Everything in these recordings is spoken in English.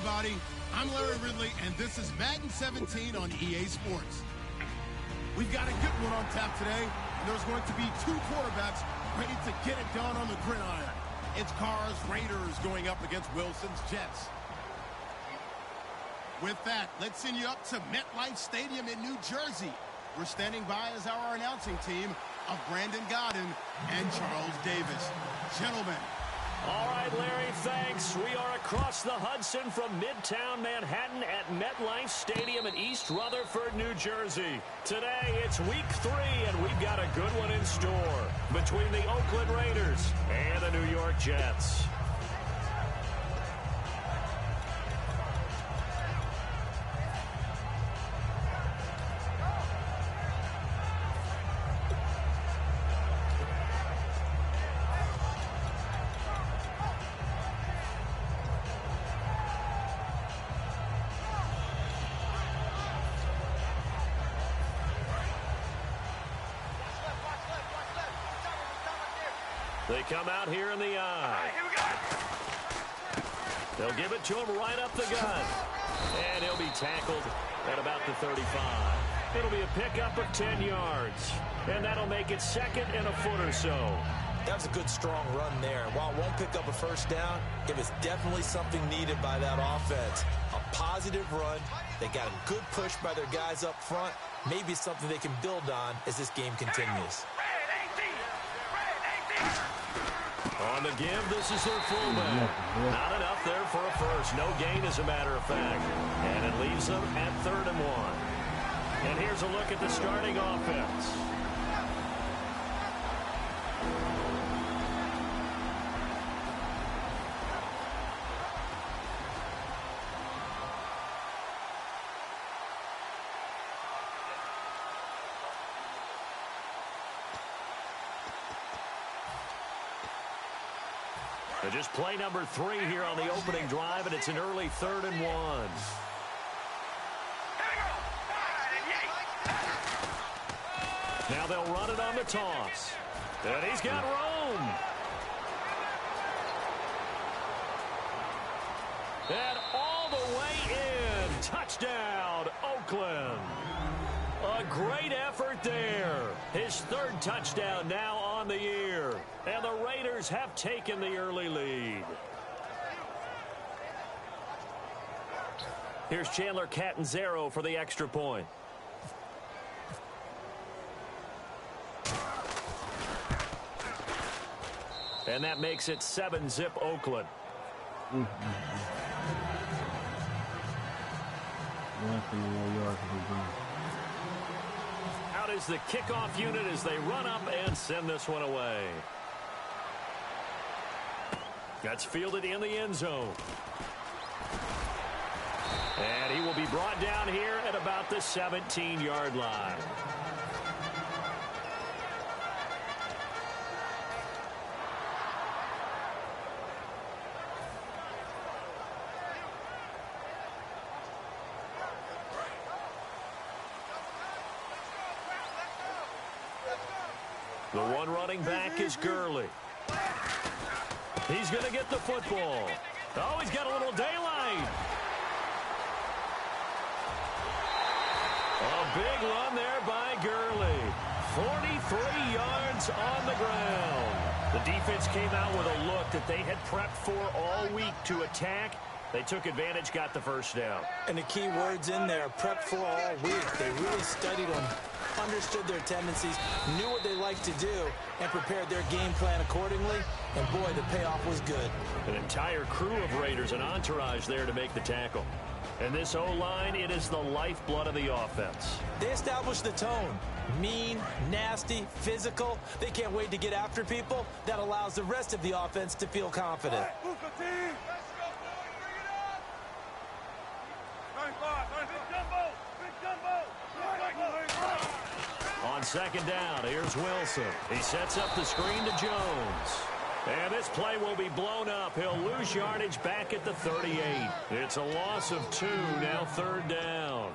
everybody. I'm Larry Ridley, and this is Madden 17 on EA Sports. We've got a good one on tap today, and there's going to be two quarterbacks ready to get it done on the gridiron. It's Carr's Raiders going up against Wilson's Jets. With that, let's send you up to MetLife Stadium in New Jersey. We're standing by as our announcing team of Brandon Godden and Charles Davis. Gentlemen. All right, Larry, thanks. We are across the Hudson from Midtown Manhattan at MetLife Stadium in East Rutherford, New Jersey. Today, it's week 3, and we've got a good one in store between the Oakland Raiders and the New York Jets. They come out here in the eye. They'll give it to him right up the gut. And he'll be tackled at about the 35. It'll be a pickup of 10 yards. And that'll make it second and a foot or so. That was a good, strong run there. While it won't pick up a first down, it was definitely something needed by that offense. A positive run. They got a good push by their guys up front. Maybe something they can build on as this game continues. On the give, this is their fullback. Not enough there for a first. No gain, as a matter of fact. And it leaves them at 3rd and 1. And here's a look at the starting offense. Just play number 3 here on the opening drive, and it's an early 3rd and 1. Now they'll run it on the toss. And he's got room. And all the way in. Touchdown, Oakland. A great effort there. His 3rd touchdown now on the year. And the Raiders have taken the early lead. Here's Chandler Catanzaro for the extra point. And that makes it 7-zip Oakland. Out is the kickoff unit as they run up and send this one away. That's fielded in the end zone. And he will be brought down here at about the 17-yard line. The one running back is Gurley. He's going to get the football. Oh, he's got a little daylight. A big run there by Gurley. 43 yards on the ground. The defense came out with a look that they had prepped for all week to attack. They took advantage, got the first down. And the key words in there, prepped for all week. They really studied them, understood their tendencies, knew what they liked to do, and prepared their game plan accordingly. And boy, the payoff was good. An entire crew of Raiders, an entourage there to make the tackle. And this O-line, it is the lifeblood of the offense. They established the tone. Mean, nasty, physical. They can't wait to get after people. That allows the rest of the offense to feel confident. On second down, here's Wilson. He sets up the screen to Jones. And this play will be blown up. He'll lose yardage back at the 38. It's a loss of 2, now 3rd down.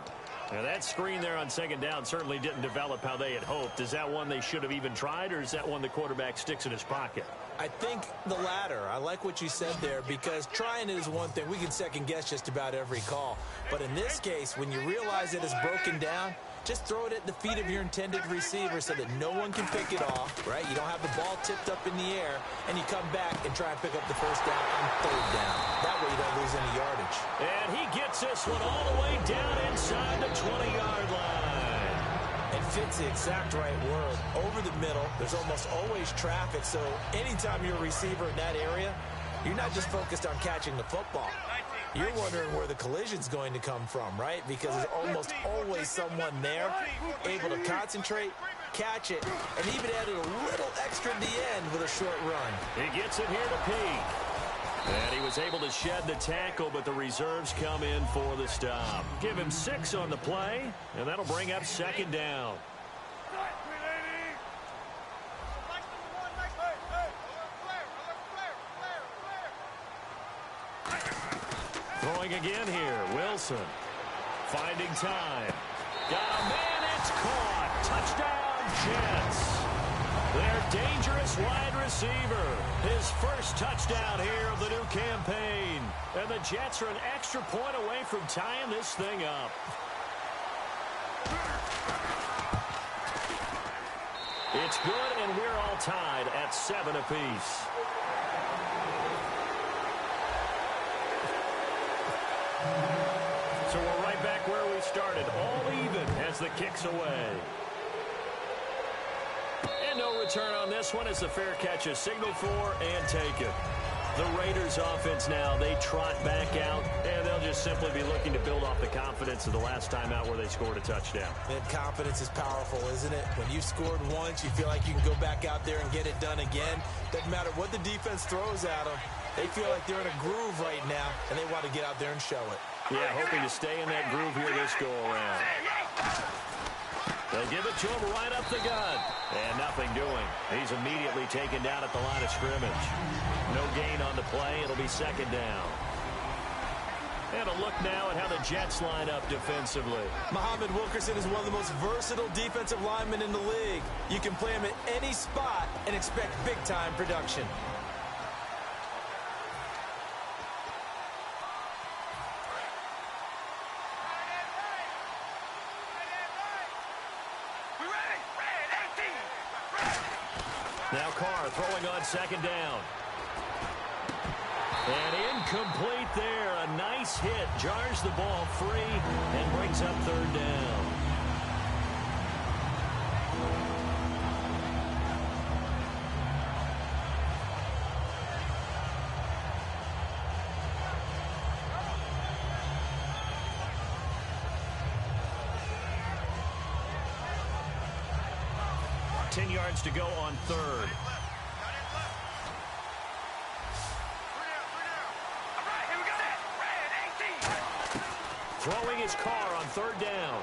Now that screen there on second down certainly didn't develop how they had hoped. Is that one they should have even tried, or is that one the quarterback sticks in his pocket? I think the latter. I like what you said there, because trying it is one thing. We can second guess just about every call. But in this case, when you realize it is broken down, just throw it at the feet of your intended receiver so that no one can pick it off, right? You don't have the ball tipped up in the air, and you come back and try and pick up the first down on third down. That way you don't lose any yardage. And he gets this one all the way down inside the 20-yard line. It fits the exact right word. Over the middle, there's almost always traffic, so anytime you're a receiver in that area, you're not just focused on catching the football. You're wondering where the collision's going to come from, right? Because there's almost always someone there able to concentrate, catch it, and even added a little extra at the end with a short run. He gets it here to Peak. And he was able to shed the tackle, but the reserves come in for the stop. Give him 6 on the play, and that'll bring up second down. Throwing again here, Wilson. Finding time. Got a man, it's caught. Touchdown, Jets. Their dangerous wide receiver. His first touchdown here of the new campaign. And the Jets are an extra point away from tying this thing up. It's good, and we're all tied at 7 apiece. So we're right back where we started, all even as the kick's away. And no return on this one as the fair catch is signaled for and taken. The Raiders offense now, they trot back out, and they'll just simply be looking to build off the confidence of the last time out where they scored a touchdown. And confidence is powerful, isn't it? When you scored once, you feel like you can go back out there and get it done again. Doesn't matter what the defense throws at them. They feel like they're in a groove right now, and they want to get out there and show it. Yeah, hoping to stay in that groove here this go-around. They'll give it to him right up the gut. And nothing doing. He's immediately taken down at the line of scrimmage. No gain on the play. It'll be second down. And a look now at how the Jets line up defensively. Muhammad Wilkerson is one of the most versatile defensive linemen in the league. You can play him at any spot and expect big-time production. Now Carr throwing on second down. And incomplete there. A nice hit. Jars the ball free and brings up third down. Yards to go on third. Throwing his car on third down.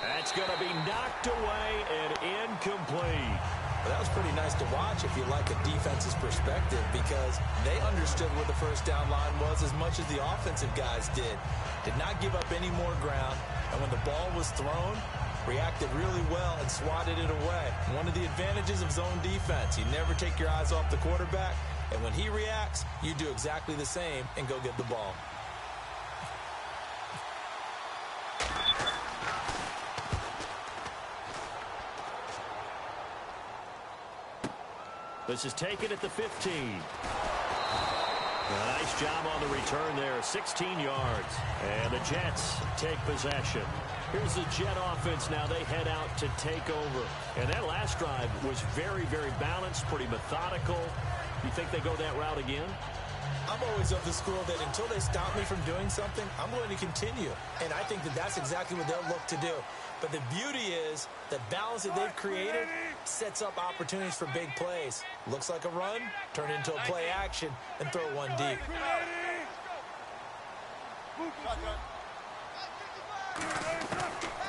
That's going to be knocked away and incomplete. Well, that was pretty nice to watch if you like a defense's perspective, because they understood where the first down line was as much as the offensive guys did. Did not give up any more ground, and when the ball was thrown, reacted really well and swatted it away. One of the advantages of zone defense, you never take your eyes off the quarterback, and when he reacts, you do exactly the same and go get the ball. This is taken at the 15. A nice job on the return there, 16 yards. And the Jets take possession. Here's the Jet offense now. They head out to take over. And that last drive was very, very balanced, pretty methodical. You think they go that route again? I'm always of the school that until they stop me from doing something, I'm going to continue. And I think that that's exactly what they'll look to do. But the beauty is the balance that they've created sets up opportunities for big plays. Looks like a run, turn into a play action, and throw one deep.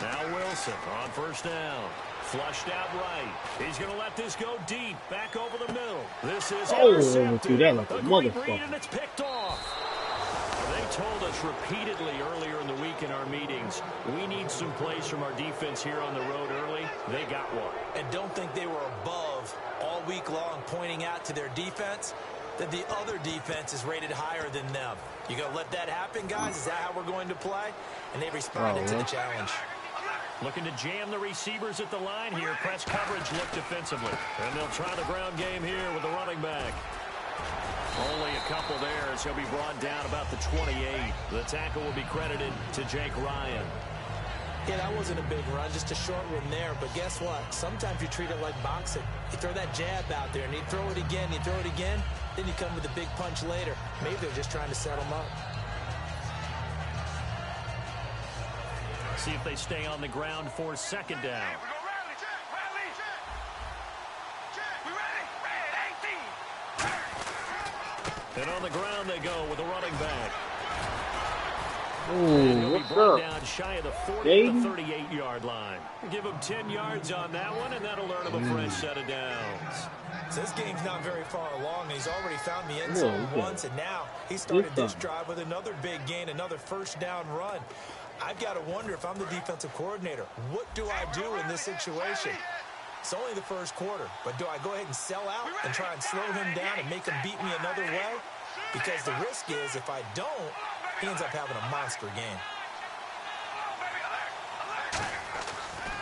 Now Wilson on first down. Flushed out right. He's going to let this go deep. Back over the middle. This is intercepted. Dude, that like a great read, motherfucker. and it's picked off. told us repeatedly earlier in the week in our meetings, we need some plays from our defense here on the road early. They got one. And don't think they were above all week long pointing out to their defense that the other defense is rated higher than them. You going to let that happen, guys? Is that how we're going to play? And they responded to the challenge. Looking to jam the receivers at the line here. Press coverage look defensively. And they'll try the ground game here with the running back. Only a couple there as he'll be brought down about the 28. The tackle will be credited to Jake Ryan. Yeah, that wasn't a big run, just a short one there. But guess what? Sometimes you treat it like boxing. You throw that jab out there, and you throw it again, you throw it again, then you come with a big punch later. Maybe they're just trying to set them up. See if they stay on the ground for second down. And on the ground they go with a running back. Ooh, what's up? Down shy of the 40 to 38-yard line. Give him 10 yards on that one, and that'll earn him a fresh set of downs. So this game's not very far along, and he's already found the end zone once, and now he started this drive with another big gain, another first down run. I've got to wonder if I'm the defensive coordinator, what do I do in this situation? It's only the first quarter, but do I go ahead and sell out and try and slow him down and make him beat me another way? Because the risk is if I don't, he ends up having a monster game.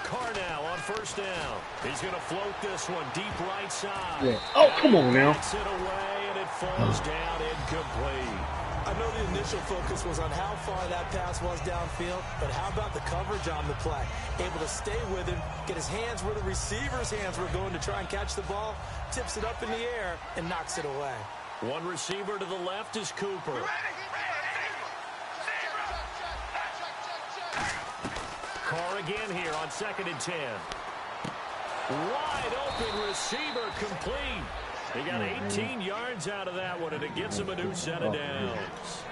Carr now on first down. He's going to float this one deep right side. Yeah. Oh, come on now. Gets it away, and it falls down incomplete. I know the initial focus was on how far that pass was downfield, but how about the coverage on the play? Able to stay with him, get his hands where the receiver's hands were going to try and catch the ball, tips it up in the air, and knocks it away. One receiver to the left is Cooper. Carr again here on 2nd and 10. Wide open receiver complete. He got 18 yards out of that one, and it gets him a new set of downs.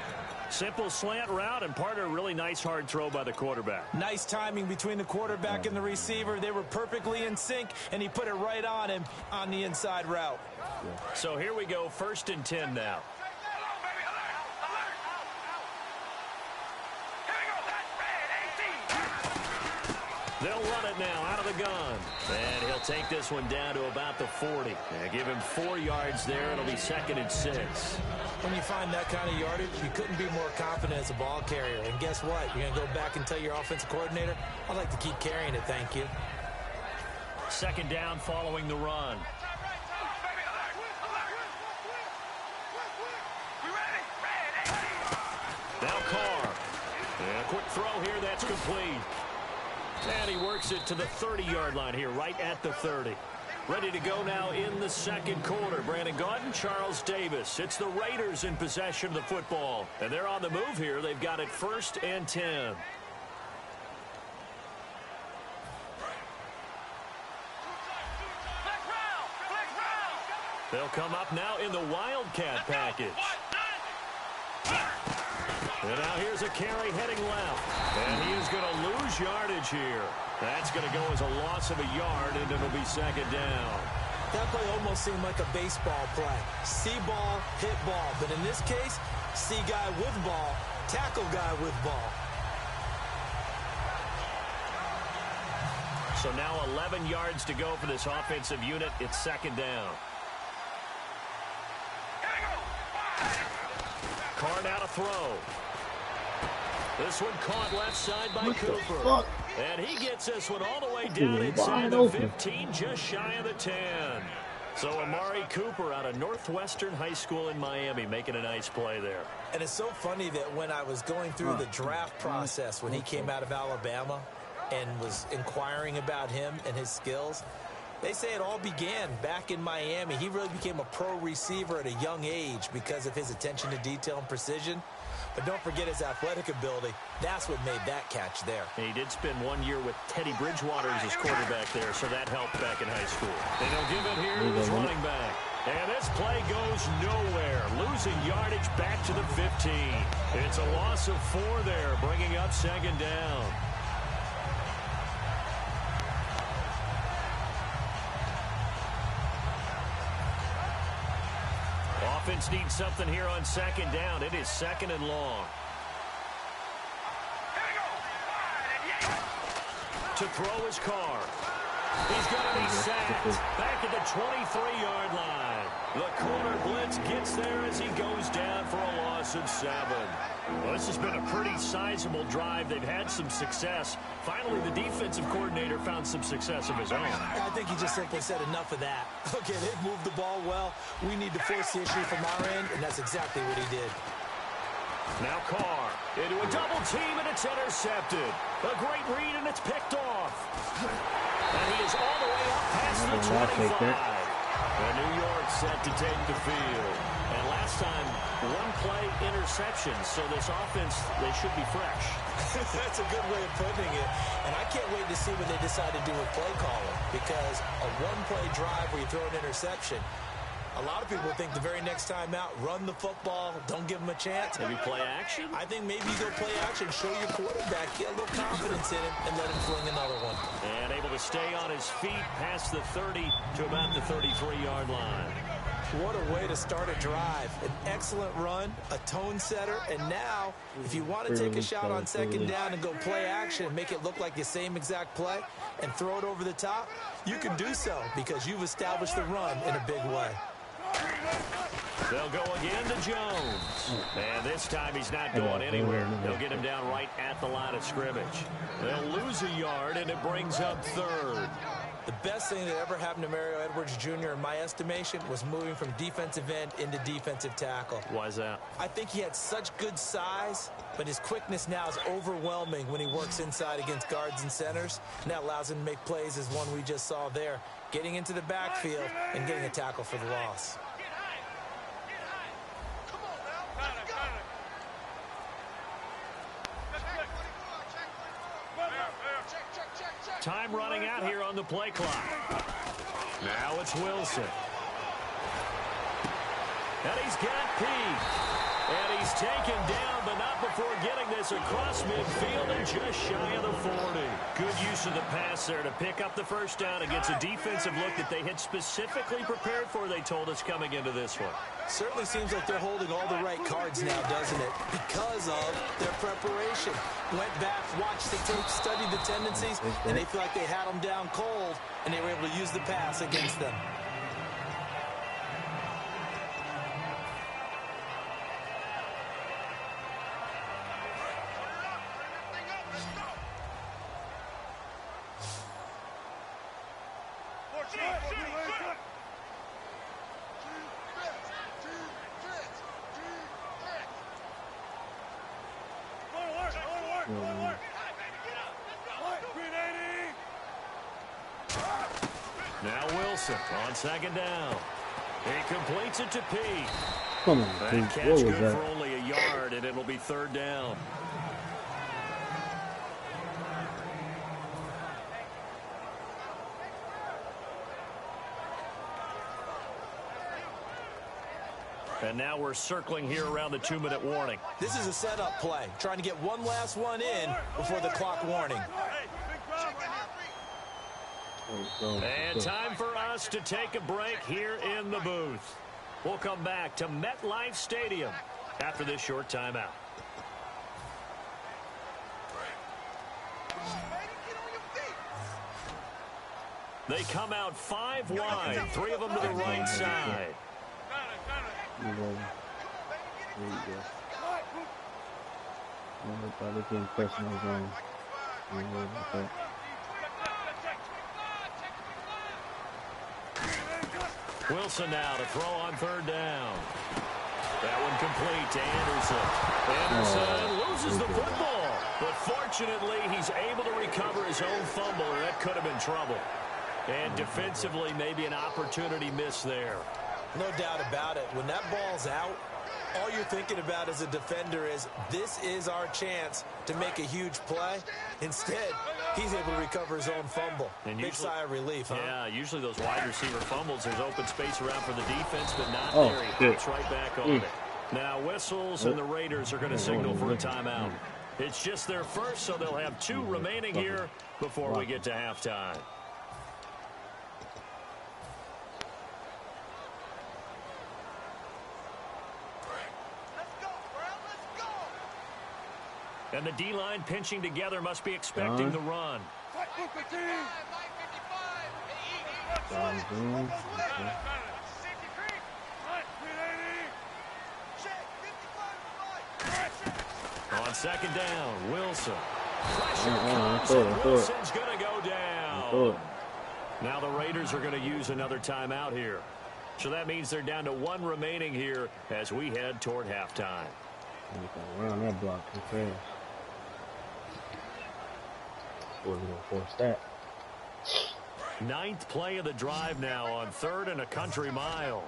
Simple slant route, and part of a really nice hard throw by the quarterback. Nice timing between the quarterback and the receiver. They were perfectly in sync, and he put it right on him on the inside route. So here we go, 1st and 10 now. They'll run it now out of the gun. And he'll take this one down to about the 40. Yeah, give him 4 yards there. It'll be 2nd and 6. When you find that kind of yardage, you couldn't be more confident as a ball carrier. And guess what? You're going to go back and tell your offensive coordinator, I'd like to keep carrying it, thank you. 2nd down following the run. Now Carr. And a quick throw here, that's complete. And he works it to the 30-yard line here, right at the 30. Ready to go now in the second quarter. Brandon Gaudin, Charles Davis. It's the Raiders in possession of the football. And they're on the move here. They've got it 1st and 10. They'll come up now in the Wildcat package. And now here's a carry heading left. And he is going to lose yardage here. That's going to go as a loss of a yard, and it'll be 2nd down. That play almost seemed like a baseball play. See ball, hit ball. But in this case, see guy with ball, tackle guy with ball. So now 11 yards to go for this offensive unit. It's 2nd down. Carr now to throw. This one caught left side by Cooper. And he gets this one all the way down inside the 15, just shy of the 10. So Amari Cooper out of Northwestern High School in Miami making a nice play there. And it's so funny that when I was going through the draft process when he came out of Alabama and was inquiring about him and his skills, they say it all began back in Miami. He really became a pro receiver at a young age because of his attention to detail and precision. But don't forget his athletic ability. That's what made that catch there. And he did spend 1 year with Teddy Bridgewater as his quarterback there, so that helped back in high school. And they'll give it here to his running back. And this play goes nowhere. Losing yardage back to the 15. It's a loss of 4 there, bringing up 2nd down. offense needs something here on second down. It is second and long. To throw his car. He's going to be sacked back at the 23-yard line. The corner blitz gets there as he goes down for a loss of 7. Well, this has been a pretty sizable drive. They've had some success. Finally, the defensive coordinator found some success of his own. I think he just simply said enough of that. Okay, they've moved the ball well. We need to force the issue from our end, and that's exactly what he did. Now Carr into a double team, and it's intercepted. A great read, and it's picked off. And he is all the way up past the 25. And New York set to take the field. And last time, one-play interception. So this offense, they should be fresh. That's a good way of putting it. And I can't wait to see what they decide to do with play calling. Because a one-play drive where you throw an interception, a lot of people think the very next time out, run the football, don't give them a chance. Maybe play action? I think maybe you go play action, show your quarterback, get a little confidence in him, and let him fling another one. And able to stay on his feet past the 30 to about the 33-yard line. What a way to start a drive. An excellent run, a tone setter, and now, if you want to take a shot on second down and go play action and make it look like the same exact play and throw it over the top, you can do so because you've established the run in a big way. They'll go again to Jones. And this time he's not going anywhere. They'll get him down right at the line of scrimmage. They'll lose a yard, and it brings up third. The best thing that ever happened to Mario Edwards Jr., in my estimation, was moving from defensive end into defensive tackle. Why is that? I think he had such good size, but his quickness now is overwhelming when he works inside against guards and centers. And that allows him to make plays as one we just saw there, getting into the backfield and getting a tackle for the loss. Time running out here on the play clock. Now it's Wilson. And he's got Pete. And he's taken down, but not before getting this across midfield and just shy of the 40. Good use of the pass there to pick up the first down against a defensive look that they had specifically prepared for, they told us, coming into this one. Certainly seems like they're holding all the right cards now, doesn't it? Because of their preparation. Went back, watched the tape, studied the tendencies, and they feel like they had them down cold, and they were able to use the pass against them. Now Wilson on second down. He completes it to Pete. Come on, That Pete. catch What was good that? for only a yard, and it'll be third down. And now we're circling here around the 2-minute warning. This is a setup play, trying to get one last one in before the clock warning. And time for us to take a break here in the booth. We'll come back to MetLife Stadium after this short timeout. They come out 5 wide, 3 of them to the right side. There you go. Everybody can personal zone. Wilson now to throw on third down. That one complete to Anderson. Anderson loses the football. But fortunately, he's able to recover his own fumble, or that could have been trouble. And defensively, maybe an opportunity missed there. No doubt about it. When that ball's out, all you're thinking about as a defender is, this is our chance to make a huge play. Instead, he's able to recover his own fumble. And big sigh of relief, huh? Yeah, usually those wide receiver fumbles, there's open space around for the defense, but not there. He gets right back on it. Now whistles, and the Raiders are going to signal for a timeout. It's just their first, so they'll have 2 remaining here before we get to halftime. And the D-line pinching together must be expecting the run. On second down, Wilson. Pressure comes, and Wilson's going to go down. Now the Raiders are going to use another timeout here. So that means they're down to one remaining here as we head toward halftime. Around that block too fast. We're going to force that. Ninth play of the drive now on 3rd and a country mile.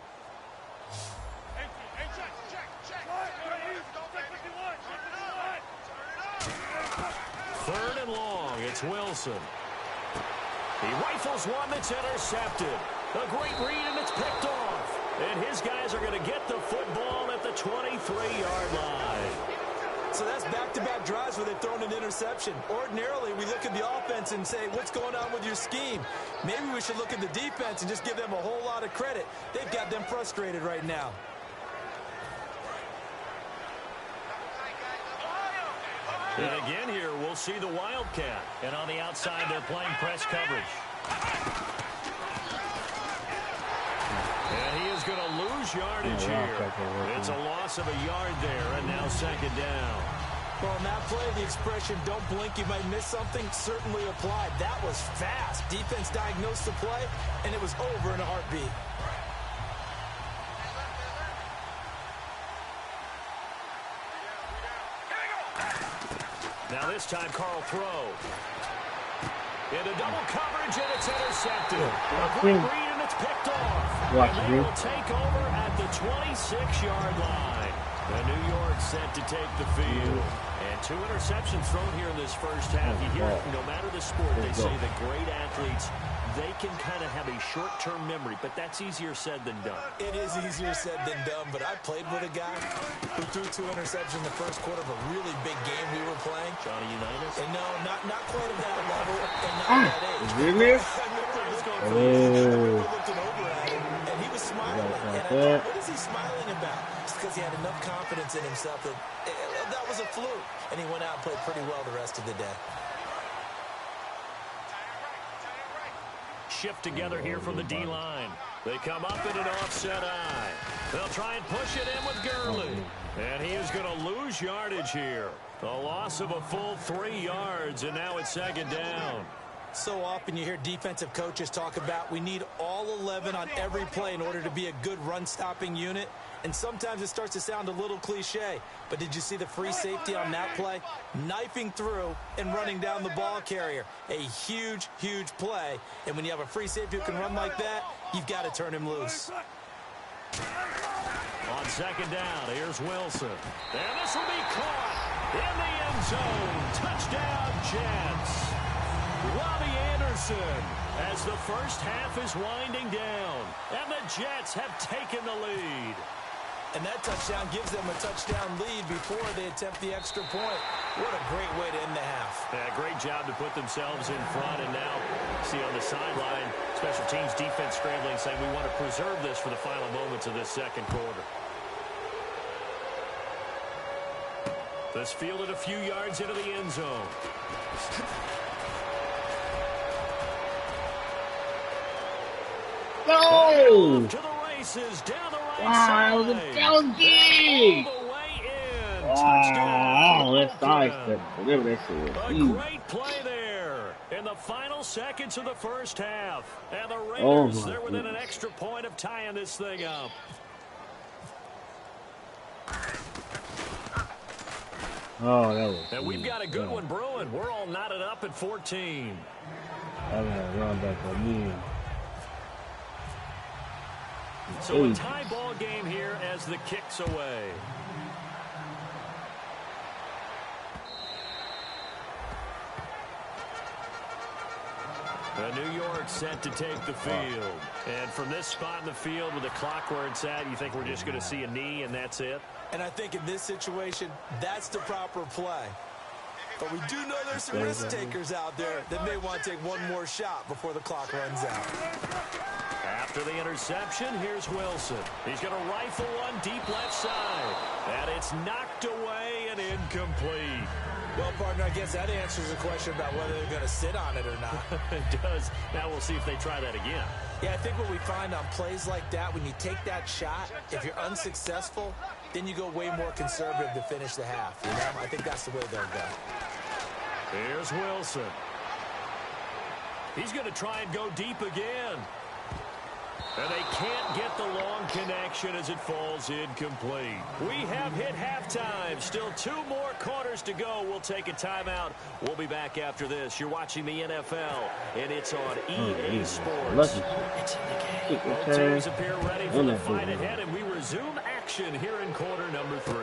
Third and long, it's Wilson. He rifles one that's intercepted. A great read, and it's picked off. And his guys are going to get the football at the 23-yard line. So that's back-to-back drives where they've thrown an interception. Ordinarily, we look at the offense and say, what's going on with your scheme? Maybe we should look at the defense and just give them a whole lot of credit. They've got them frustrated right now. And again here, we'll see the Wildcat. And on the outside, they're playing press coverage. And he is going to lose yardage here. It's a loss of a yard there, and now second down. Well, on that play, the expression, don't blink, you might miss something, certainly applied. That was fast. Defense diagnosed the play, and it was over in a heartbeat. Now this time, Carl throw. Into double coverage, and it's intercepted. A great read, and it's picked off. And they will take over at the 26-yard line. And New York set to take the field. And 2 interceptions thrown here in this first half. You hear it, no matter the sport, they say that great athletes, they can kind of have a short-term memory, but that's easier said than done. It is easier said than done, but I played with a guy who threw 2 interceptions in the first quarter of a really big game we were playing. Johnny Unitas? And no, not quite at that level, and not at that age. Really? I remember looking over at him, and he was smiling. And I thought, what is he smiling about? It's because he had enough confidence in himself that that was a fluke. And he went out and played pretty well the rest of the day. Shift together here from the D-line. They come up in an offset eye. They'll try and push it in with Gurley. And he is going to lose yardage here. A loss of a full 3 yards, and now it's second down. So often you hear defensive coaches talk about we need all 11 on every play in order to be a good run-stopping unit. And sometimes it starts to sound a little cliche. But did you see the free safety on that play? Knifing through and running down the ball carrier. A huge, huge play. And when you have a free safety who can run like that, you've got to turn him loose. On second down, here's Wilson. And this will be caught in the end zone. Touchdown, Jets. Robbie Anderson as the first half is winding down. And the Jets have taken the lead. And that touchdown gives them a touchdown lead before they attempt the extra point. What a great way to end the half. Yeah, great job to put themselves in front. And now, see on the sideline, special teams defense scrambling, saying we want to preserve this for the final moments of this second quarter. This fielded a few yards into the end zone. No! To the races, down the right Wow, side. that was big! All the way in. Wow, that's nice. Whatever that shit was. A great play there in the final seconds of the first half. And the Raiders, they're within an extra point of tying this thing up. Oh, that was. And we've got a good one brewing. We're all knotted up at 14. I'm gonna run back again. So a tie ball game here as the kick's away. New York set to take the field. And from this spot in the field with the clock where it's at, you think we're just going to see a knee and that's it? And I think in this situation, that's the proper play. But we do know there's some risk takers out there that may want to take one more shot before the clock runs out. After the interception, here's Wilson. He's going to rifle one deep left side. And it's knocked away and incomplete. Well, partner, I guess that answers the question about whether they're going to sit on it or not. It does. Now we'll see if they try that again. Yeah, I think what we find on plays like that, when you take that shot, if you're unsuccessful, then you go way more conservative to finish the half. You know, I think that's the way they'll go. Here's Wilson. He's going to try and go deep again. And they can't get the long connection as it falls incomplete. We have hit halftime. Still 2 more quarters to go. We'll take a timeout. We'll be back after this. You're watching the NFL, and it's on EA Sports. It's in the game. Both teams appear ready for the fight ahead, and we resume action here in quarter number 3.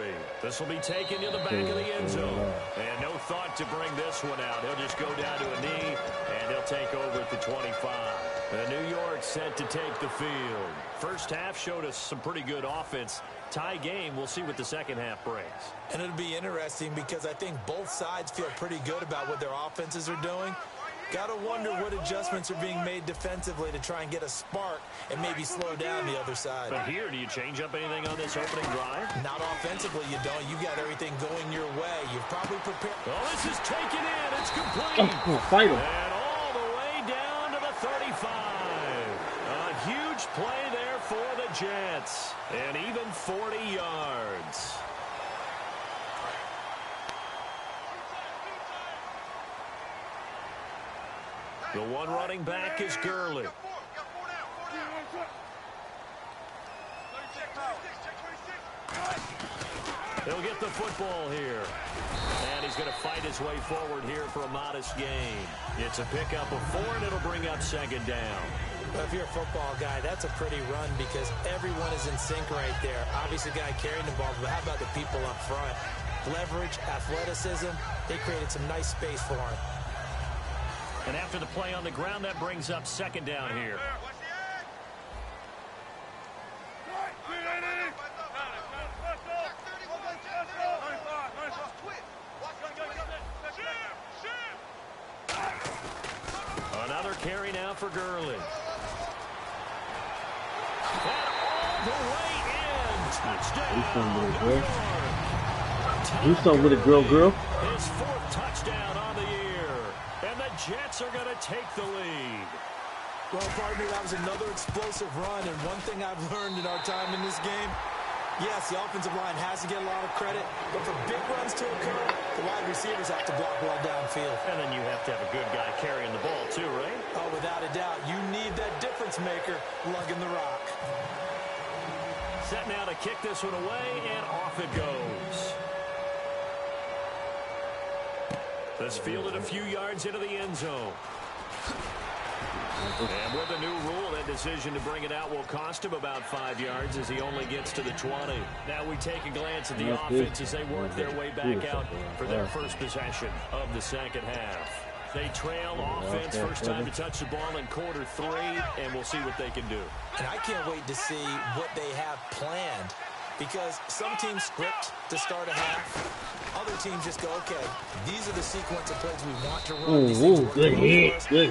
This will be taken to the back of the end zone. And no thought to bring this one out. He'll just go down to a knee, and he'll take over at the 25. The New York set to take the field. First half showed us some pretty good offense. Tie game. We'll see what the second half brings. And it'll be interesting because I think both sides feel pretty good about what their offenses are doing. Got to wonder what adjustments are being made defensively to try and get a spark and maybe slow down the other side. But here, do you change up anything on this opening drive? Not offensively, you don't. You got everything going your way. You've probably prepared. Oh, this is taken in. It's complete. Fight him. And all the way down to the 35. A huge play there for the Jets. And even 40 yards. The one running back is Gurley. He'll get the football here. And he's going to fight his way forward here for a modest gain. It's a pickup of 4, and it'll bring up second down. Well, if you're a football guy, that's a pretty run because everyone is in sync right there. Obviously, the guy carrying the ball, but how about the people up front? Leverage, athleticism, they created some nice space for him. And after the play on the ground, that brings up second down here. Another carry now for Gurley. And all the way in. Touchdown. Do something with it, girl. His 4th touchdown on the year. And the Jets are going to take the lead. Well, partner, that was another explosive run. And one thing I've learned in our time in this game, yes, the offensive line has to get a lot of credit. But for big runs to occur, the wide receivers have to block well downfield. And then you have to have a good guy carrying the ball too, right? Oh, without a doubt. You need that difference maker lugging the rock. Set now to kick this one away, and off it goes. This fielded a few yards into the end zone. And with the new rule, that decision to bring it out will cost him about 5 yards as he only gets to the 20. Now we take a glance at the offense as they work their way back out for their first possession of the second half. They trail offense, first time to touch the ball in quarter 3, and we'll see what they can do. And I can't wait to see what they have planned because some teams script to start a half. Other teams just go, okay, these are the sequence of plays we want to run. Good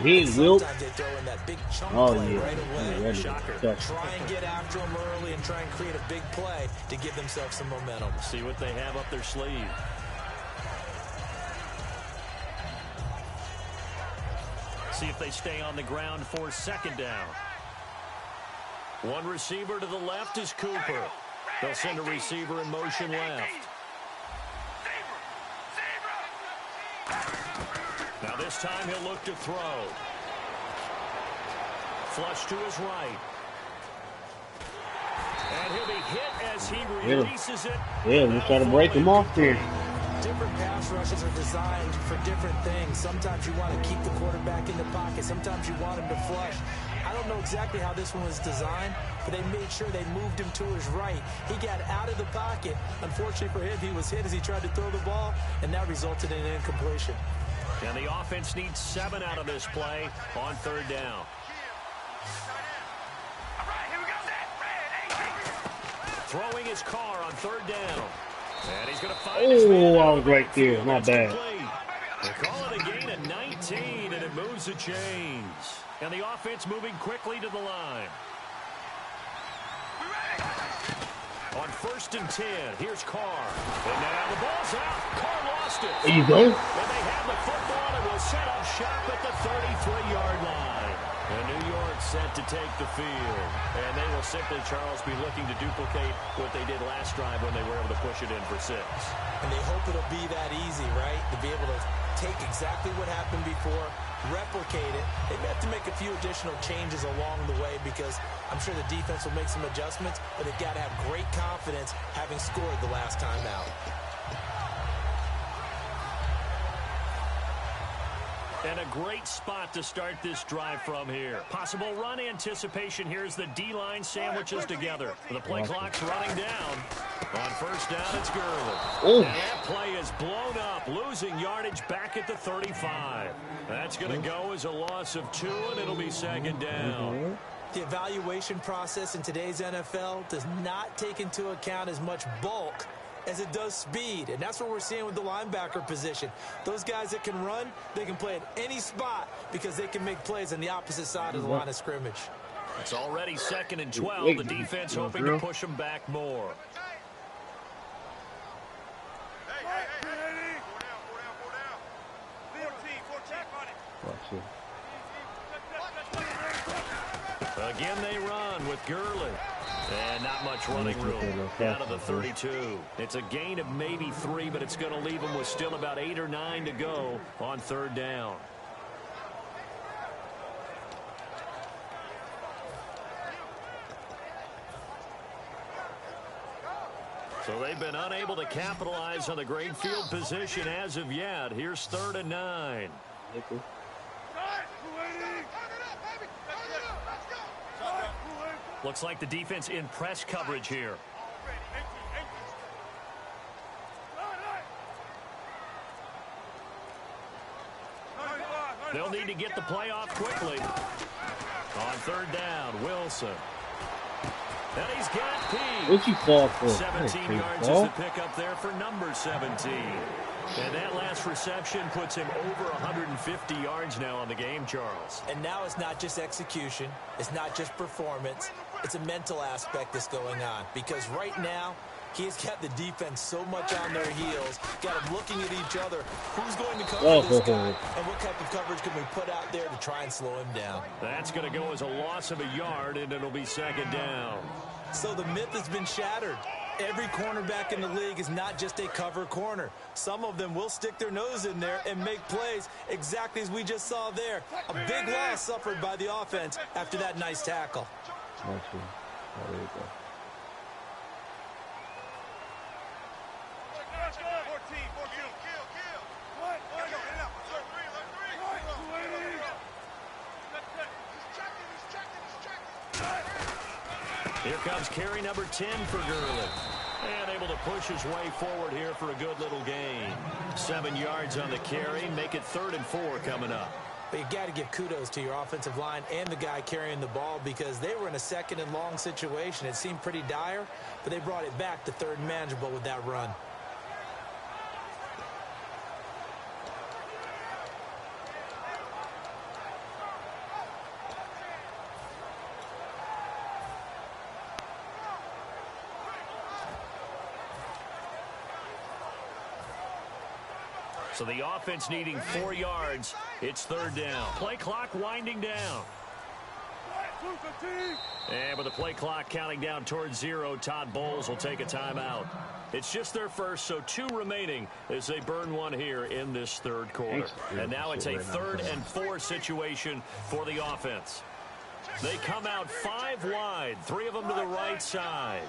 hit, Will. Sometimes they throw in that big chunk Oh, play yeah. right away. Shocker. Try and get after them early and try and create a big play to give themselves some momentum. See what they have up their sleeve. See if they stay on the ground for second down. One receiver to the left is Cooper. They'll send a receiver in motion left. Now this time he'll look to throw. Flush to his right. And he'll be hit as he releases it. Yeah, we'll try to break him off there. Different pass rushes are designed for different things. Sometimes you want to keep the quarterback in the pocket. Sometimes you want him to flush. I don't know exactly how this one was designed, but they made sure they moved him to his right. He got out of the pocket. Unfortunately for him, he was hit as he tried to throw the ball, and that resulted in an incompletion. And the offense needs 7 out of this play on third down. Throwing his car on third down. And he's going to find his man. I was right there. Not bad. They call it a gain of 19, and it moves the chains. And the offense moving quickly to the line. On 1st and 10, here's Carr. And now the ball's out. Carr lost it. There you go. And they have the football and will set up shop at the 33-yard line. And New York set to take the field. And they will simply, Charles, be looking to duplicate what they did last drive when they were able to push it in for 6. And they hope it'll be that easy, right? To be able to take exactly what happened before, replicate it. They may have to make a few additional changes along the way because I'm sure the defense will make some adjustments, but they've got to have great confidence having scored the last time out. And a great spot to start this drive from here. Possible run anticipation here as the D-line sandwiches together. The play clock's running down. On 1st down, it's Gurley. Oh. And that play is blown up, losing yardage back at the 35. That's going to go as a loss of 2, and it'll be 2nd down. The evaluation process in today's NFL does not take into account as much bulk as it does speed, and that's what we're seeing with the linebacker position. Those guys that can run, they can play at any spot because they can make plays on the opposite side of the line of scrimmage. It's already 2nd and 12. The defense hoping to push them back more. Again, they run with Gurley. And not much running room out of the 32. It's a gain of maybe 3, but it's going to leave them with still about 8 or 9 to go on 3rd down. So they've been unable to capitalize on the great field position as of yet. Here's 3rd and 9. Looks like the defense in press coverage here. They'll need to get the play off quickly. On 3rd down, Wilson. And he's got P. What'd you fall for? 17 yards is the pickup there for number 17. And that last reception puts him over 150 yards now on the game, Charles. And now it's not just execution. It's not just performance. It's a mental aspect that's going on. Because right now, he's got the defense so much on their heels, got them looking at each other. Who's going to cover this guy? And what type of coverage can we put out there to try and slow him down? That's going to go as a loss of a yard, and it'll be 2nd down. So the myth has been shattered. Every cornerback in the league is not just a cover corner. Some of them will stick their nose in there and make plays exactly as we just saw there. A big loss suffered by the offense after that nice tackle. There you go. Here comes carry number 10 for Gurley. And able to push his way forward here for a good little gain. 7 yards on the carry. Make it 3rd and 4 coming up. But you got to give kudos to your offensive line and the guy carrying the ball because they were in a 2nd and long situation. It seemed pretty dire, but they brought it back to 3rd and manageable with that run. So the offense needing 4 yards. It's 3rd down. Play clock winding down. And with the play clock counting down towards 0, Todd Bowles will take a timeout. It's just their first, so 2 remaining as they burn 1 here in this 3rd quarter. And now it's a 3rd and 4 situation for the offense. They come out 5 wide, 3 of them to the right side.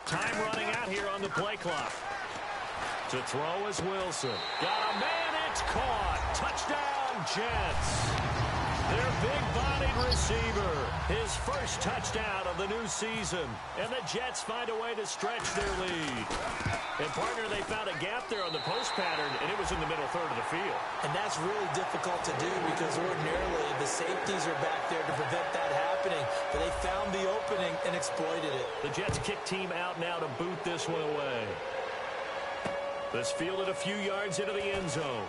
Time running out here on the play clock. To throw is Wilson. Got a man, it's caught. Touchdown, Jets. Their big-bodied receiver, his first touchdown of the new season. And the Jets find a way to stretch their lead. And, partner, they found a gap there on the post pattern, and it was in the middle third of the field. And that's really difficult to do because ordinarily the safeties are back there to prevent that happening. But they found the opening and exploited it. The Jets kick team out now to boot this one away. This fielded a few yards into the end zone.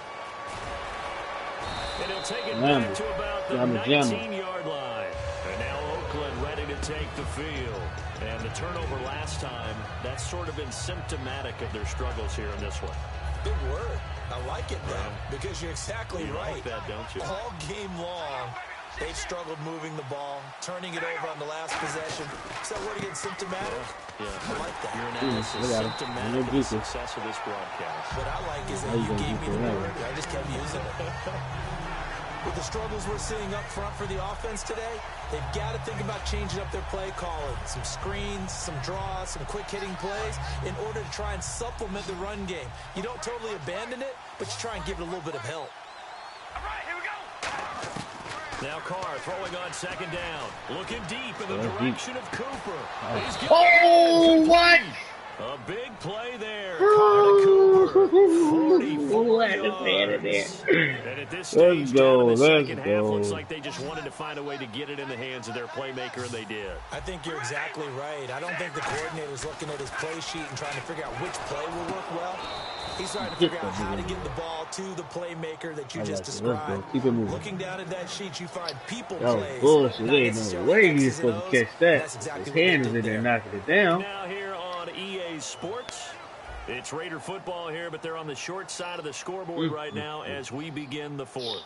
And he'll take it back to about the 19-yard line. And now Oakland ready to take the field. And the turnover last time, that's sort of been symptomatic of their struggles here in this one. Big word. I like it now because you're exactly right. Like that, don't you? All game long, they've struggled moving the ball, turning it over on the last possession. Is that word again, symptomatic? Yeah. I like that. Your analysis is symptomatic of the success of this broadcast. What I like is that you gave me the word, and I just kept using it. With the struggles we're seeing up front for the offense today, they've got to think about changing up their play calling. Some screens, some draws, some quick-hitting plays in order to try and supplement the run game. You don't totally abandon it, but you try and give it a little bit of help. All right, here we go. Now Carr throwing on second down. Looking deep in the direction of Cooper. Oh, what? A big play there. Carr to Cooper. 44 yards. And at this stage, down in the second half, looks like they just wanted to find a way to get it in the hands of their playmaker, and they did. I think you're exactly right. I don't think the coordinator's looking at his play sheet and trying to figure out which play will work well. He's trying to figure out how to get the ball to the playmaker that you just described. Keep it moving. Looking down at that sheet, you find people plays. Bullshit. There ain't no way he's supposed to catch that. His hand is in there knocking it down. Now here on EA Sports, it's Raider football here, but they're on the short side of the scoreboard right now as we begin the fourth.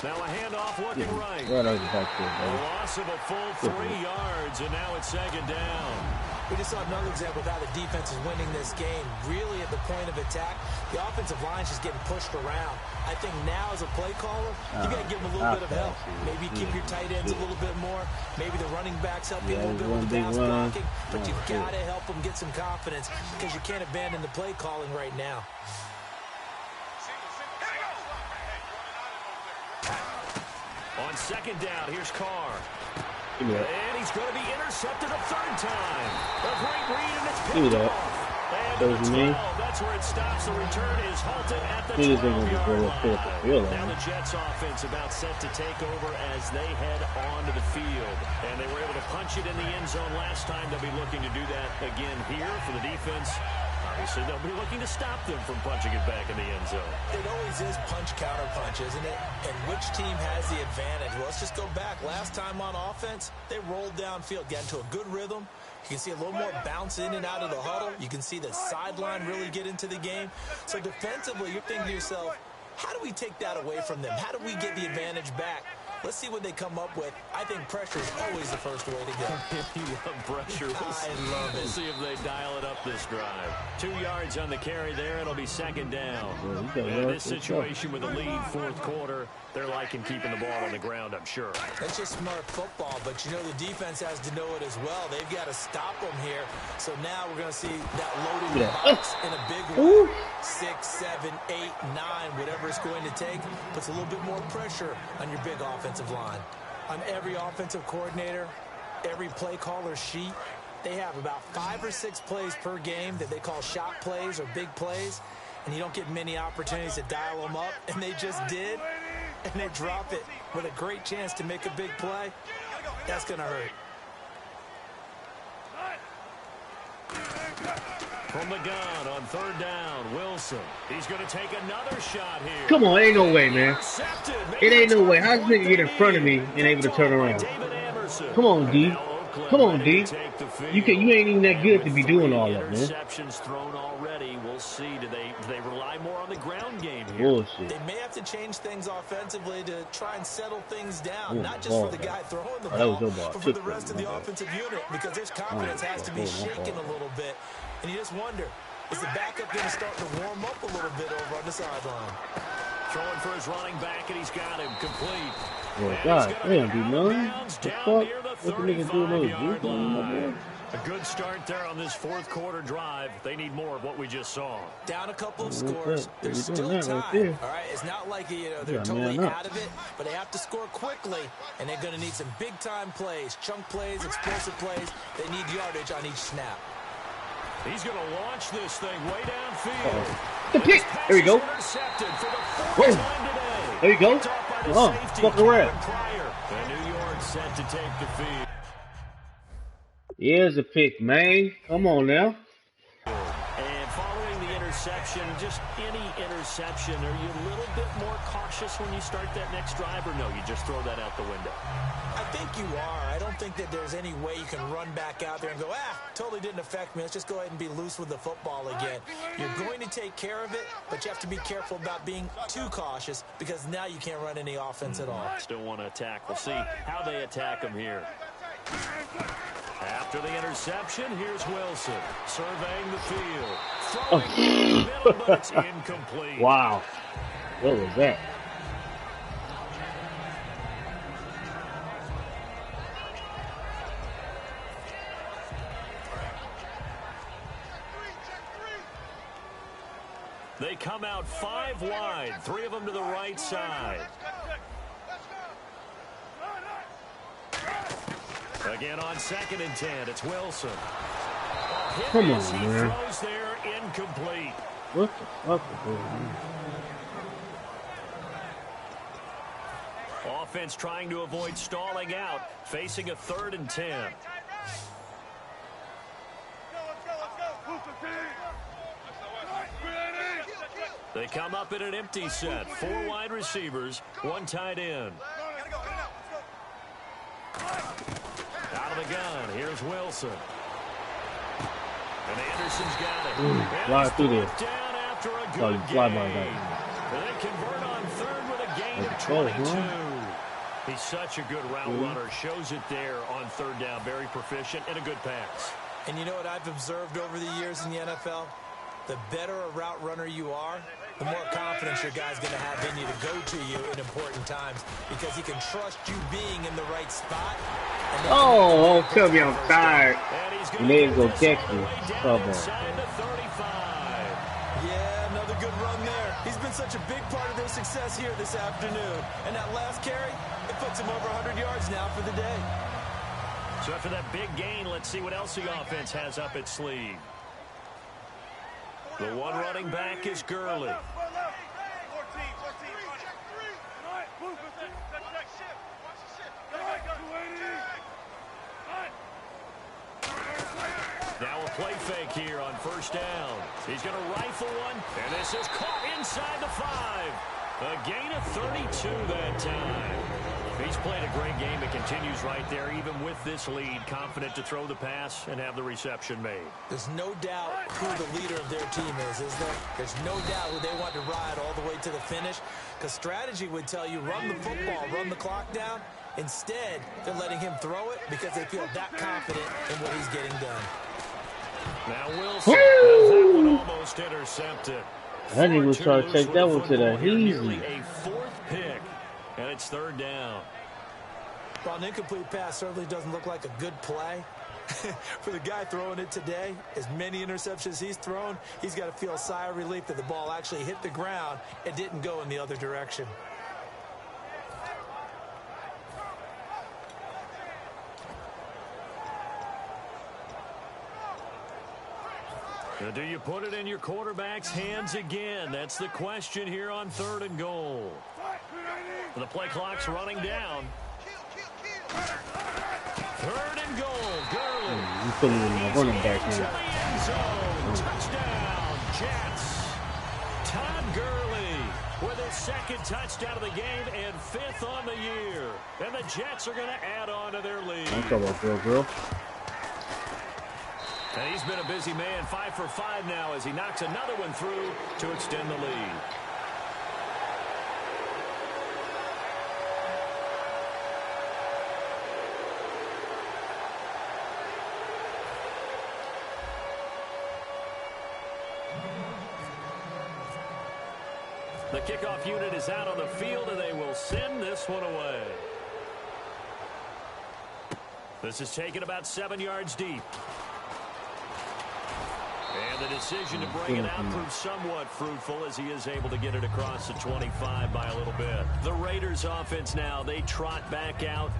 Now a handoff looking right. Right over back there, a loss of a full 3 yards, and now it's second down. We just saw another example of how the defense is winning this game. Really at the point of attack, the offensive line's just getting pushed around. I think now as a play caller, you got to give them a little bit of help. Maybe keep your tight ends a little bit more. Maybe the running backs help you a little bit with the pass blocking. But you've got to help them get some confidence because you can't abandon the play calling right now. On second down, here's Carr. And he's going to be intercepted a third time. A great read, and it's picked off. And to the 12, that's where it stops. The return is halted at the 12-yard line. Now the Jets offense about set to take over as they head onto the field. And they were able to punch it in the end zone last time. They'll be looking to do that again here for the defense. Obviously, they'll be looking to stop them from punching it back in the end zone. It always is punch-counter-punch, isn't it? And which team has the advantage? Well, let's just go back. Last time on offense, they rolled downfield, got into a good rhythm. You can see a little more bounce in and out of the huddle. You can see the sideline really get into the game. So defensively, you're thinking to yourself, how do we take that away from them? How do we get the advantage back? Let's see what they come up with. I think pressure is always the first way to go. You love pressure. I love it. We'll see if they dial it up this drive. 2 yards on the carry there. It'll be second down. In this situation with the lead fourth quarter, they're liking keeping the ball on the ground, I'm sure. That's just smart football, but you know the defense has to know it as well. They've got to stop them here. So now we're going to see that loaded box in a big way. 6, 7, 8, 9, whatever it's going to take, puts a little bit more pressure on your big offensive line. On every offensive coordinator, every play caller sheet, they have about 5 or 6 plays per game that they call shot plays or big plays, and you don't get many opportunities to dial them up, and they just did, and they drop it with a great chance to make a big play. That's going to hurt. From the gun on third down, Wilson. He's going to take another shot here. Come on, ain't no way, man. It ain't no way. How's this nigga get in front of me and able to turn around? Come on, D. Come on, D. You ain't even that good to be doing all that, man. Interceptions thrown already. We'll see. Do they rely more on the ground game here? Bullshit. They may have to change things offensively to try and settle things down. Not just for the guy throwing the ball, but for the rest of the offensive unit, because their confidence has to be shaken a little bit. And you just wonder, is the backup going to start to warm up a little bit over on the sideline? Throwing for his running back, and he's got him complete. Well, God damn, dude, man. What the fuck? What the nigga do those juke on my boy? A good start there on this fourth quarter drive. They need more of what we just saw. Down a couple of scores. They're still tied. Right, all right, it's not like they're totally out of it, but they have to score quickly, and they're going to need some big-time plays, chunk plays, explosive plays. They need yardage on each snap. He's going to launch this thing way downfield. The pick. There we go. Whoa. There you go. Oh, fuck around. And New York set to take the field. Here's a pick, man. Come on now. And following the interception, just any interception, are you a little bit more cautious when you start that next drive, or no, you just throw that out the window? I think you are. I don't think that there's any way you can run back out there and go, totally didn't affect me. Let's just go ahead and be loose with the football again. You're going to take care of it, but you have to be careful about being too cautious because now you can't run any offense at all. Still want to attack. We'll see how they attack them here. After the interception, here's Wilson surveying the field. Throwing in the middle, but it's incomplete. Wow. What was that? They come out 5 wide, 3 of them to the right side. Again on 2nd and 10, it's Wilson. Come on, he man. throws there, incomplete. What the fuck is going on? Offense trying to avoid stalling out, facing a 3rd and 10. They come up in an empty set. 4 wide receivers, 1 tight end. Out of the gun, here's Wilson. And Anderson's got it. Fly through there. Down after a good Oh, fly by gain. that. They convert on 3rd with a gain of 22. He's such a good route runner. Shows it there on 3rd down. Very proficient and a good pass. And you know what I've observed over the years in the NFL? The better a route runner you are, the more confidence your guy's going to have in you to go to you in important times because he can trust you being in the right spot. Oh, tell me I'm tired. And they go catch me. Oh, man. Yeah, another good run there. He's been such a big part of their success here this afternoon. And that last carry, it puts him over 100 yards now for the day. So after that big gain, let's see what else the offense has up its sleeve. The one running back is Gurley. Now a play fake here on 1st down. He's going to rifle one, and this is caught inside the 5. A gain of 32 that time. He's played a great game. It continues right there, even with this lead. Confident to throw the pass and have the reception made. There's no doubt who the leader of their team is there? There's no doubt who they want to ride all the way to the finish. Because strategy would tell you, run the football, run the clock down. Instead, they're letting him throw it because they feel that confident in what he's getting done. Now Wilson has that one almost intercepted. I didn't even try to take that one to the easy. A 4th pick, and it's 3rd down. Well, an incomplete pass certainly doesn't look like a good play. For the guy throwing it today, as many interceptions he's thrown, he's got to feel a sigh of relief that the ball actually hit the ground and didn't go in the other direction. Now, do you put it in your quarterback's hands again? That's the question here on 3rd and goal. The play clock's running down. 3rd and goal. Gurley. You put it in my running back Into hand. the end zone. Touchdown, Jets. Todd Gurley with his 2nd touchdown of the game and 5th on the year. And the Jets are going to add on to their lead. I'm talking about girl. And he's been a busy man, 5 for 5 now as he knocks another one through to extend the lead. The kickoff unit is out on the field, and they will send this this one away. This is taken about 7 yards deep. And the decision to bring it out proved somewhat fruitful as he is able to get it across the 25 by a little bit. The Raiders offense now, they trot back out.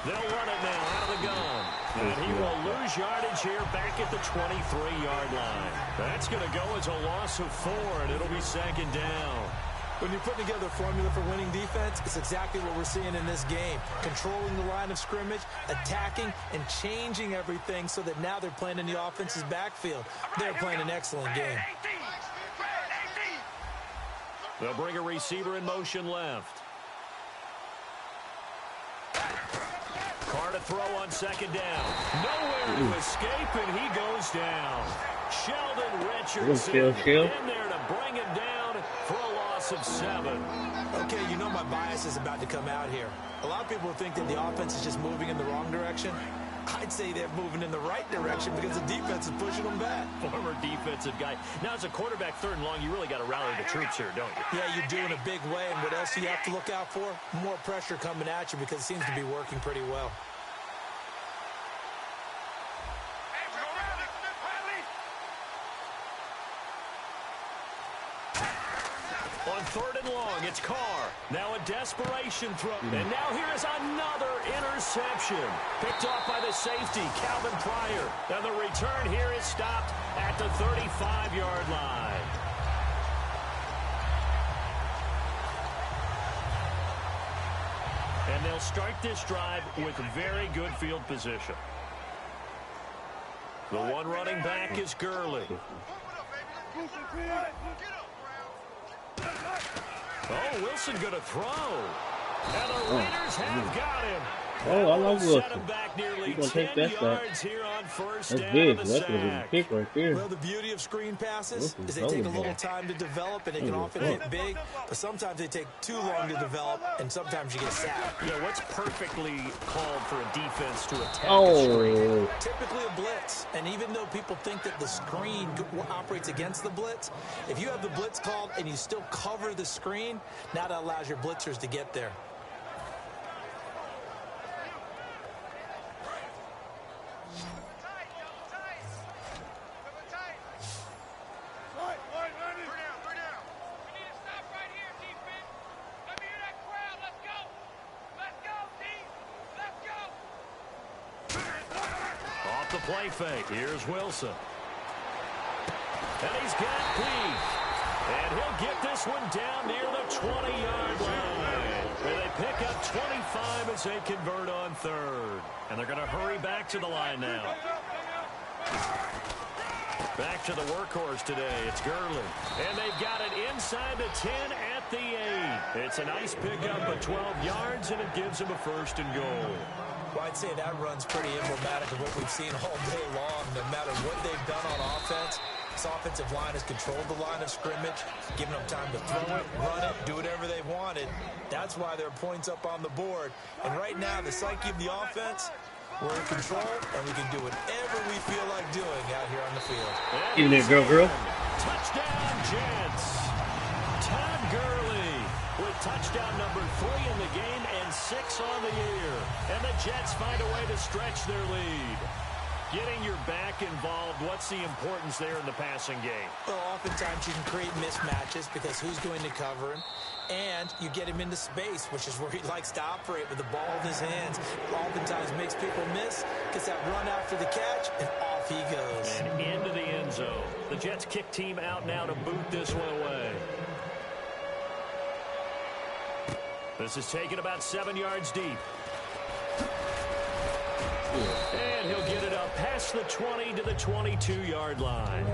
They'll run it now out of the gun. And he will lose yardage here back at the 23-yard line. That's going to go as a loss of 4, and it'll be second down. When you put together a formula for winning defense, it's exactly what we're seeing in this game. Controlling the line of scrimmage, attacking, and changing everything so that now they're playing in the offense's backfield. They're playing an excellent game. They'll bring a receiver in motion left. Carr to throw on second down. Nowhere to escape, and he goes down. Sheldon Richardson in there to bring him down for a loss of 7. Okay, you know my bias is about to come out here. A lot of people think that the offense is just moving in the wrong direction. I'd say they're moving in the right direction because the defense is pushing them back. Former defensive guy. Now, as a quarterback, 3rd and long, you really got to rally the troops here, don't you? Yeah, you do in a big way. And what else do you have to look out for? More pressure coming at you because it seems to be working pretty well. On 3rd and long, it's Carr. Now a desperation throw. And now here is another interception. Picked off by the safety, Calvin Pryor. And the return here is stopped at the 35-yard line. And they'll start this drive with very good field position. The one running back is Gurley. Oh, Wilson going to throw. And the Raiders have got him. Oh, I like Wilson. Set him back nearly He's 10 take that yards here on first That's down. big. The That's a sack. kick right there. Well, the beauty of screen passes is they Wilson's take a little back. time to develop, and they can often hit big, but sometimes they take too long to develop, and sometimes you get sacked. Yeah, what's perfectly called for a defense to attack a screen? Typically a blitz, and even though people think that the screen operates against the blitz, if you have the blitz called and you still cover the screen, now that allows your blitzers to get there. Play fake. Here's Wilson. And he's got Peak. And he'll get this one down near the 20-yard line. And they pick up 25 as they convert on 3rd. And they're going to hurry back to the line now. Back to the workhorse today. It's Gurley. And they've got it inside the 10 at the 8. It's a nice pickup of 12 yards, and it gives them a 1st and goal. Well, I'd say that run's pretty emblematic of what we've seen all day long. No matter what they've done on offense, this offensive line has controlled the line of scrimmage, given them time to throw it, run it, do whatever they wanted. That's why there are points up on the board. And right now, the psyche of the offense, we're in control, and we can do whatever we feel like doing out here on the field. Get in there, girl. Touchdown, Jets. Todd Gurley with touchdown number 3 in the game and 6 on the year. And the Jets find a way to stretch their lead. Getting your back involved, what's the importance there in the passing game? Well, oftentimes you can create mismatches because who's going to cover him? And you get him into space, which is where he likes to operate with the ball in his hands. Oftentimes makes people miss, gets that run after the catch, and off he goes. And into the end zone. The Jets kick team out now to boot this one away. This is taken about 7 yards deep. And he'll get it up past the 20 to the 22-yard line.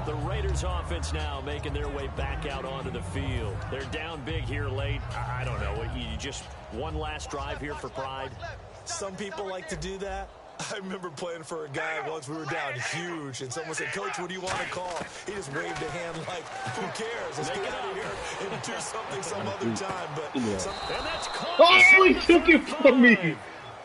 The Raiders offense now making their way back out onto the field. They're down big here late. I don't know. You just one last drive here for pride? Some people like to do that. I remember playing for a guy once. We were down huge, and someone said, "Coach, what do you want to call?" He just waved a hand like, "Who cares? Let's get out of here and do something some other time." But and that's oh, he took it from me.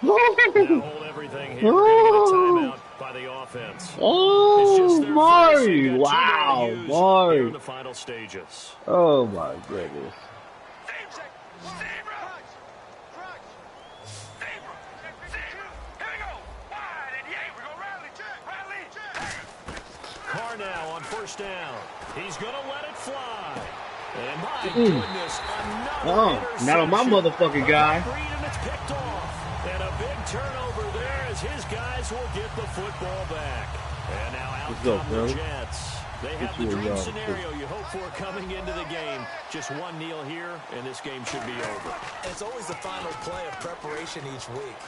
Now hold everything here. We're going to get a timeout by the offense. Oh, Mari! Wow, Mari! In the final stages. Oh my goodness. Carr now on first down. He's going to let it fly. And my goodness, another not on my motherfucking guy. And it's picked off. And a big turnover there as his guys will get the football back. And now out come the Jets. They have the dream scenario you hope for coming into the game. Just one kneel here, and this game should be over. It's always the final play of preparation each week.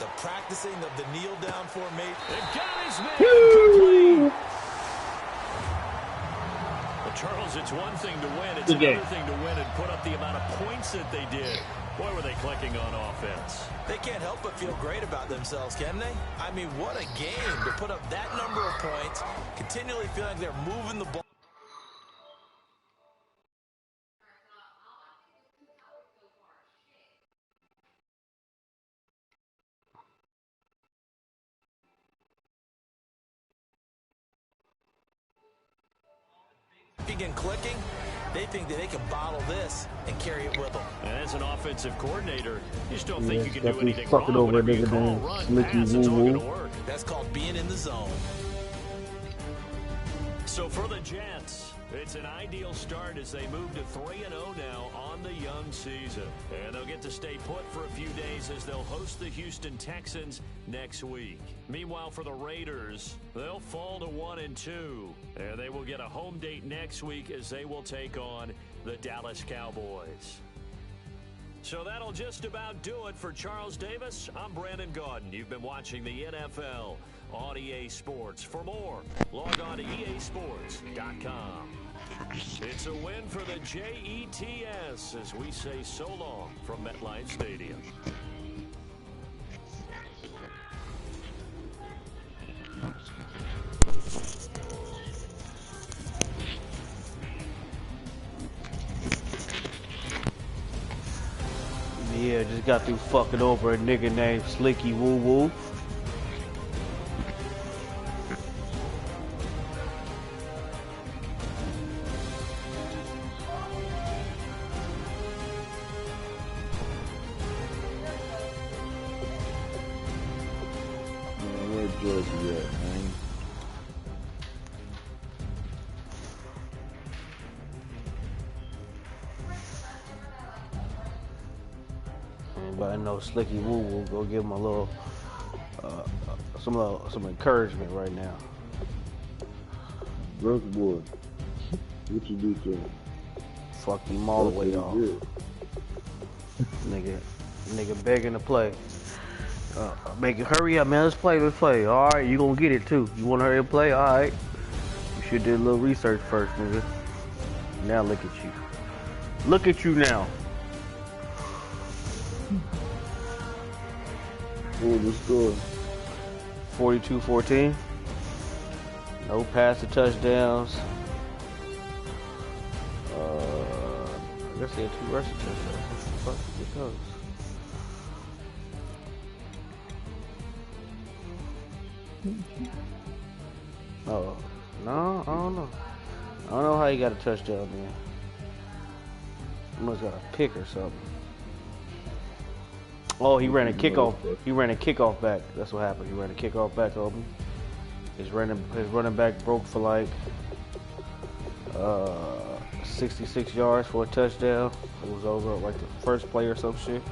The practicing of the kneel-down formation. They've got his man complete. Well, Charles, it's one thing to win. It's another thing to win and put up the amount of points that they did. Boy, were they clicking on offense. They can't help but feel great about themselves, can they? I mean, what a game to put up that number of points, continually feeling like they're moving the ball. Begin clicking, they think that they can bottle this and carry it with them. And as an offensive coordinator, you just don't think you can do anything wrong. Whenever you call, run, pass, it's all going to work. That's called being in the zone. So for the Jets, it's an ideal start as they move to 3-0 now on the young season. And they'll get to stay put for a few days as they'll host the Houston Texans next week. Meanwhile, for the Raiders, they'll fall to 1-2. And they will get a home date next week as they will take on the Dallas Cowboys. So that'll just about do it for Charles Davis. I'm Brandon Gaudin. You've been watching the NFL on EA Sports. For more, log on to easports.com. It's a win for the JETS as we say so long from MetLife Stadium. Yeah, just got through fucking over a nigga named Slicky Woo Woo. Where Georgie at, man? Anybody know Slicky Woo Woo? Go give him a little, some encouragement right now. Brooks boy, what you do to him? Fuck him all the way off. Nigga begging to play. Make it hurry up, man. Let's play. All right, you gonna get it too. You wanna hurry up, play? All right. You should do a little research first, nigga. Now look at you. Look at you now. What was the score? 42-14. No pass to touchdowns. I guess they had 2 rushing touchdowns. What the fuck? It goes. Oh, no, I don't know. I don't know how he got a touchdown there. He must got a pick or something. Oh, he ran a kickoff. He ran a kickoff back. That's what happened. He ran a kickoff back open. His running back broke for like 66 yards for a touchdown. It was over like the first play or some shit.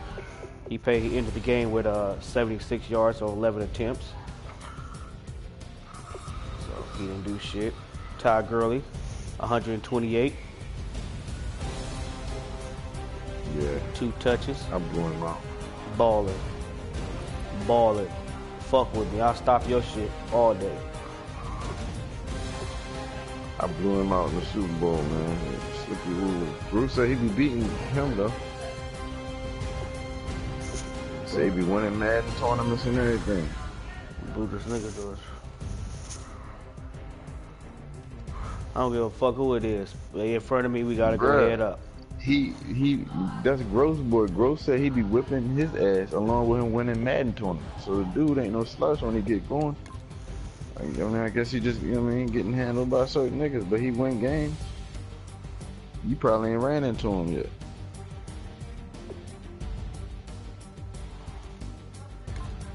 He ended the game with 76 yards on 11 attempts. So he didn't do shit. Ty Gurley, 128. Yeah. 2 touches. I'm blowing him out. Balling. Fuck with me. I'll stop your shit all day. I blew him out in the Super Bowl, man. Slicky Woo. Bruce said he be beating him though. Say he be winning Madden tournaments and everything. boot this nigga does. I don't give a fuck who it is. They in front of me, we gotta go head up. That's Gross boy. Gross said he be whipping his ass along with him winning Madden tournaments. So the dude ain't no slouch when he get going. I mean, I guess he just, you know what I mean, getting handled by certain niggas, but he win games. You probably ain't ran into him yet.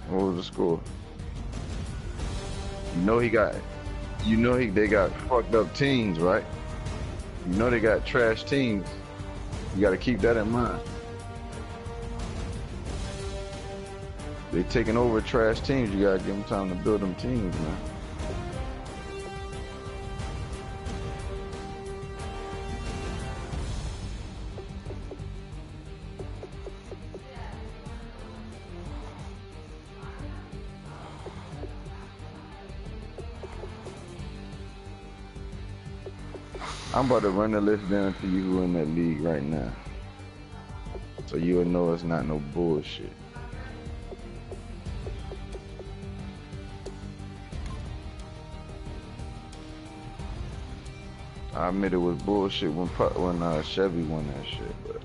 What was the score? They got fucked up teams, right? You know they got trash teams. You gotta keep that in mind. They taking over trash teams. You gotta give them time to build them teams, man. I'm about to run the list down to you who in that league right now. So you'll know it's not no bullshit. I admit it was bullshit when Chevy won that shit, but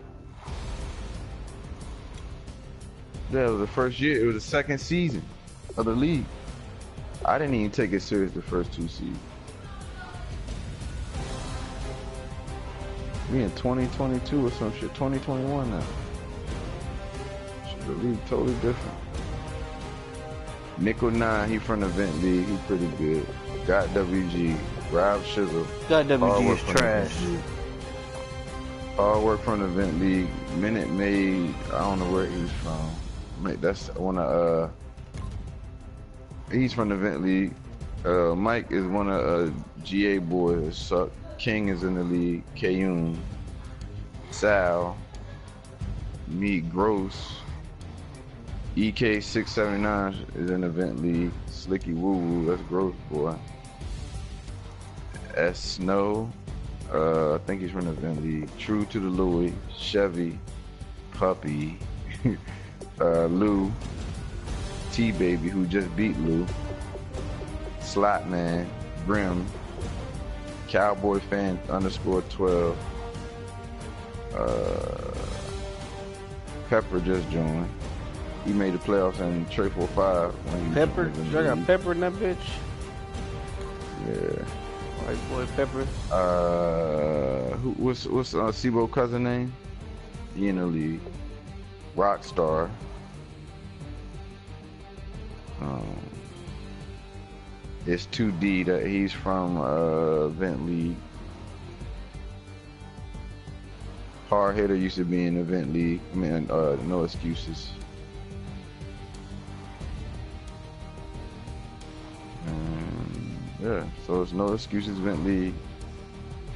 yeah, it was the first year. It was the second season of the league. I didn't even take it serious the first two seasons. We in 2022 or some shit, 2021 now. Shit, the league totally different. Nickel 9, he from the Vent League, he pretty good. Got WG, Rob Shizzle. Got WG is trash. Hard work from the Vent League. Minute Maid, I don't know where he's from. That's one of, he's from the Vent League. Mike is one of GA boys that suck. King is in the league. Kayun, Sal, me, Gross, EK679 is in the Vent League. Slicky Woo Woo, that's Gross boy. S Snow, I think he's from the Vent League. True to the Louis, Chevy, Puppy, Lou, T Baby who just beat Lou, Slotman, Grim, Cowboy fan _12. Pepper just joined. He made the playoffs in Trey 4-5. Pepper? I got Pepper in that bitch? Yeah. White boy Pepper. What's Sibo cousin name? He in the league. Rockstar. It's 2D that he's from Vent League. Hard Hitter used to be in the Vent League. I mean, no excuses. Yeah, so it's no excuses Vent League.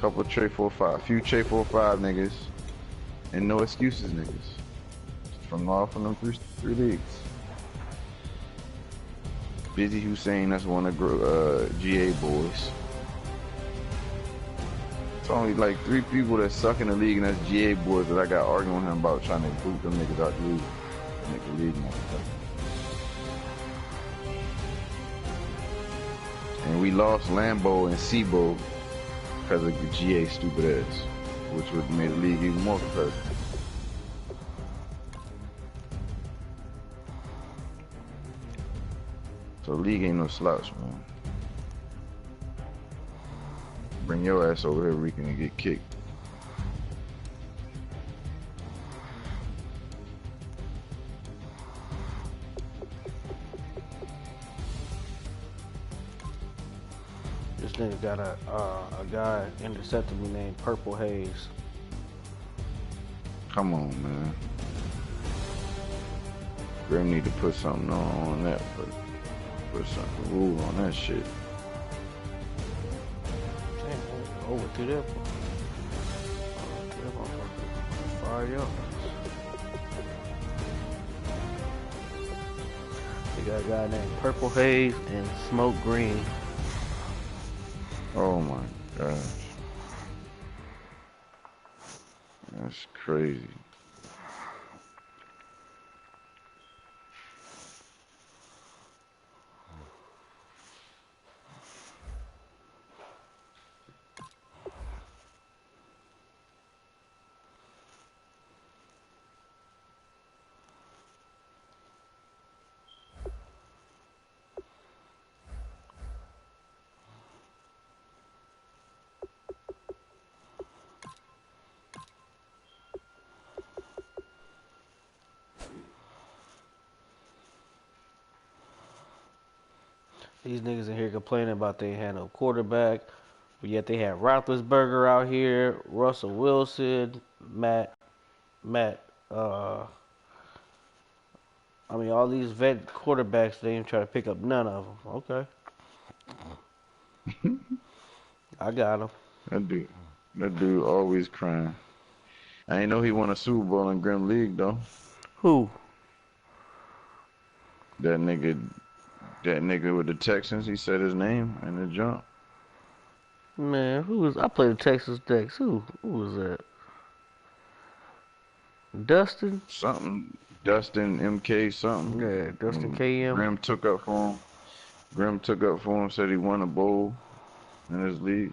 Couple Trey 4-5, few Trey 4-5 niggas, and no excuses niggas. From all from them three leagues. Busy Hussein, that's one of GA boys. It's only like 3 people that suck in the league, and that's GA boys that I got arguing with him about trying to boot them niggas out the league. Make the league motherfucker. And we lost Lambo and Sibo because of the GA stupid ass, which would have made the league even more competitive. So the league ain't no slouch, man. Bring your ass over here, Rican, and get kicked. This nigga got a guy intercepted me named Purple Haze. Come on, man. Grim need to put something on that, but put something rule on that shit. Damn, over to that. That motherfucker. Fire up. They got a guy named Purple Haze and Smoke Green. Oh my gosh. That's crazy. These niggas in here complaining about they had no quarterback, but yet they had Roethlisberger out here, Russell Wilson, Matt. I mean, all these vet quarterbacks, they ain't try to pick up none of them. Okay, I got him. That dude always crying. I ain't know he won a Super Bowl in Grim League though. Who? That nigga with the Texans. He said his name in the jump. Man, who was? I played the Texas Dex. Who was that? Dustin? Something. Dustin MK something. Yeah, Dustin KM. Grim took up for him. Said he won a bowl in his league.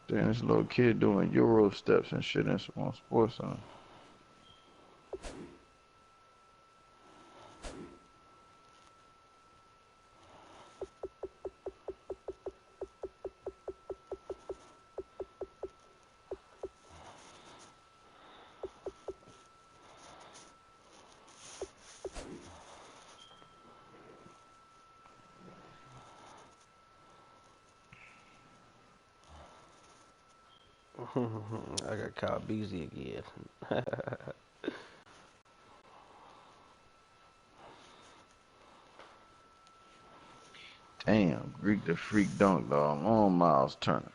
Damn, this little kid doing Euro steps and shit on Sports Center. I got Kyle Beasley again. Damn, Greek the Freak dunk dog on Miles Turner.